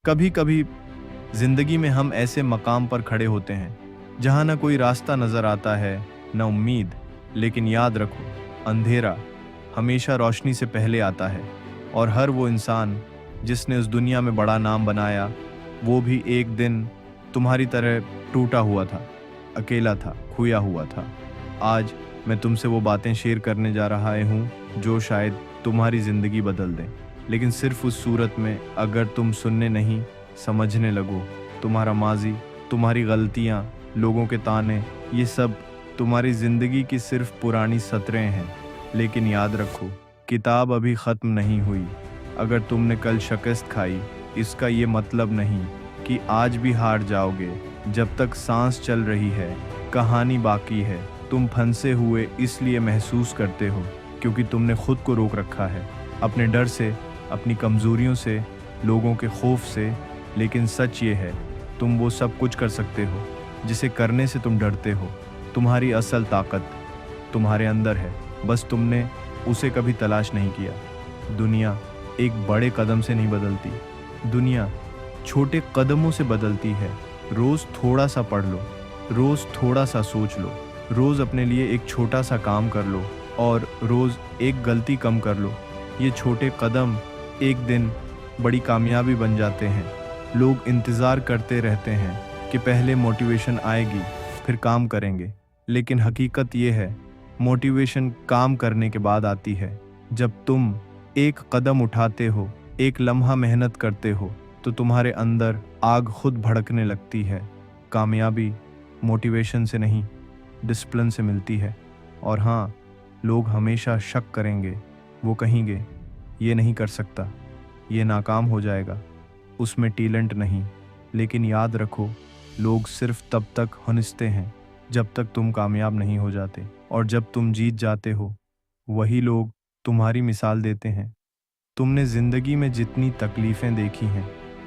कभी कभी जिंदगी में हम ऐसे मकाम पर खड़े होते हैं जहां ना कोई रास्ता नजर आता है, न उम्मीद। लेकिन याद रखो, अंधेरा हमेशा रोशनी से पहले आता है। और हर वो इंसान जिसने उस दुनिया में बड़ा नाम बनाया, वो भी एक दिन तुम्हारी तरह टूटा हुआ था, अकेला था, खोया हुआ था। आज मैं तुमसे वो बातें शेयर करने जा रहा हूँ जो शायद तुम्हारी ज़िंदगी बदल दें, लेकिन सिर्फ उस सूरत में अगर तुम सुनने नहीं, समझने लगो। तुम्हारा माजी, तुम्हारी गलतियाँ, लोगों के ताने, ये सब तुम्हारी ज़िंदगी की सिर्फ पुरानी सतरें हैं। लेकिन याद रखो, किताब अभी ख़त्म नहीं हुई। अगर तुमने कल शिकस्त खाई, इसका ये मतलब नहीं कि आज भी हार जाओगे। जब तक सांस चल रही है, कहानी बाकी है। तुम फंसे हुए इसलिए महसूस करते हो क्योंकि तुमने खुद को रोक रखा है, अपने डर से, अपनी कमज़ोरियों से, लोगों के खौफ से। लेकिन सच ये है, तुम वो सब कुछ कर सकते हो जिसे करने से तुम डरते हो। तुम्हारी असल ताकत तुम्हारे अंदर है, बस तुमने उसे कभी तलाश नहीं किया। दुनिया एक बड़े कदम से नहीं बदलती, दुनिया छोटे कदमों से बदलती है। रोज़ थोड़ा सा पढ़ लो, रोज़ थोड़ा सा सोच लो, रोज़ अपने लिए एक छोटा सा काम कर लो, और रोज़ एक गलती कम कर लो। ये छोटे कदम एक दिन बड़ी कामयाबी बन जाते हैं। लोग इंतज़ार करते रहते हैं कि पहले मोटिवेशन आएगी, फिर काम करेंगे। लेकिन हकीकत ये है, मोटिवेशन काम करने के बाद आती है। जब तुम एक कदम उठाते हो, एक लम्हा मेहनत करते हो, तो तुम्हारे अंदर आग खुद भड़कने लगती है। कामयाबी मोटिवेशन से नहीं, डिसिप्लिन से मिलती है। और हाँ, लोग हमेशा शक करेंगे, वो कहेंगे ये नहीं कर सकता, ये नाकाम हो जाएगा, उसमें टैलेंट नहीं। लेकिन याद रखो, लोग सिर्फ तब तक हंसते हैं जब तक तुम कामयाब नहीं हो जाते, और जब तुम जीत जाते हो, वही लोग तुम्हारी मिसाल देते हैं। तुमने ज़िंदगी में जितनी तकलीफ़ें देखी हैं,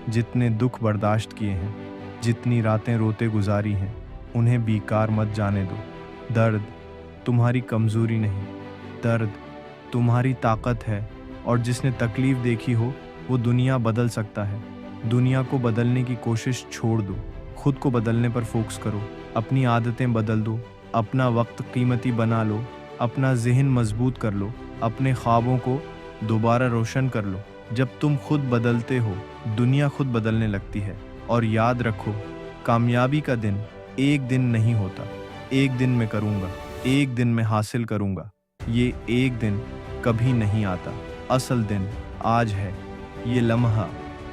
जितने दुख बर्दाश्त किए हैं, जितनी रातें रोते गुजारी हैं, उन्हें बेकार मत जाने दो। दर्द तुम्हारी कमज़ोरी नहीं, दर्द तुम्हारी ताकत है। और जिसने तकलीफ़ देखी हो, वो दुनिया बदल सकता है। दुनिया को बदलने की कोशिश छोड़ दो, खुद को बदलने पर फोकस करो। अपनी आदतें बदल दो, अपना वक्त कीमती बना लो, अपना ज़हन मजबूत कर लो, अपने ख्वाबों को दोबारा रोशन कर लो। जब तुम खुद बदलते हो, दुनिया खुद बदलने लगती है। और याद रखो, कामयाबी का दिन एक दिन नहीं होता। एक दिन में करूँगा, एक दिन में हासिल करूँगा, ये एक दिन कभी नहीं आता। असल दिन आज है। ये लम्हा,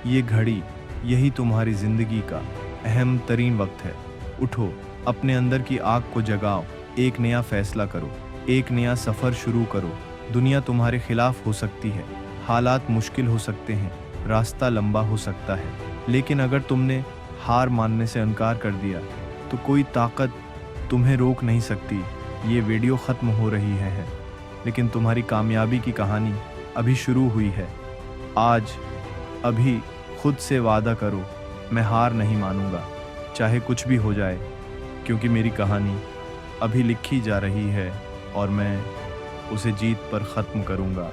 ये घड़ी, यही तुम्हारी ज़िंदगी का अहम तरीन वक्त है। उठो, अपने अंदर की आग को जगाओ, एक नया फैसला करो, एक नया सफ़र शुरू करो। दुनिया तुम्हारे खिलाफ हो सकती है, हालात मुश्किल हो सकते हैं, रास्ता लंबा हो सकता है, लेकिन अगर तुमने हार मानने से इनकार कर दिया, तो कोई ताकत तुम्हें रोक नहीं सकती। ये वीडियो ख़त्म हो रही है, लेकिन तुम्हारी कामयाबी की कहानी अभी शुरू हुई है। आज अभी खुद से वादा करो, मैं हार नहीं मानूंगा, चाहे कुछ भी हो जाए, क्योंकि मेरी कहानी अभी लिखी जा रही है और मैं उसे जीत पर ख़त्म करूंगा।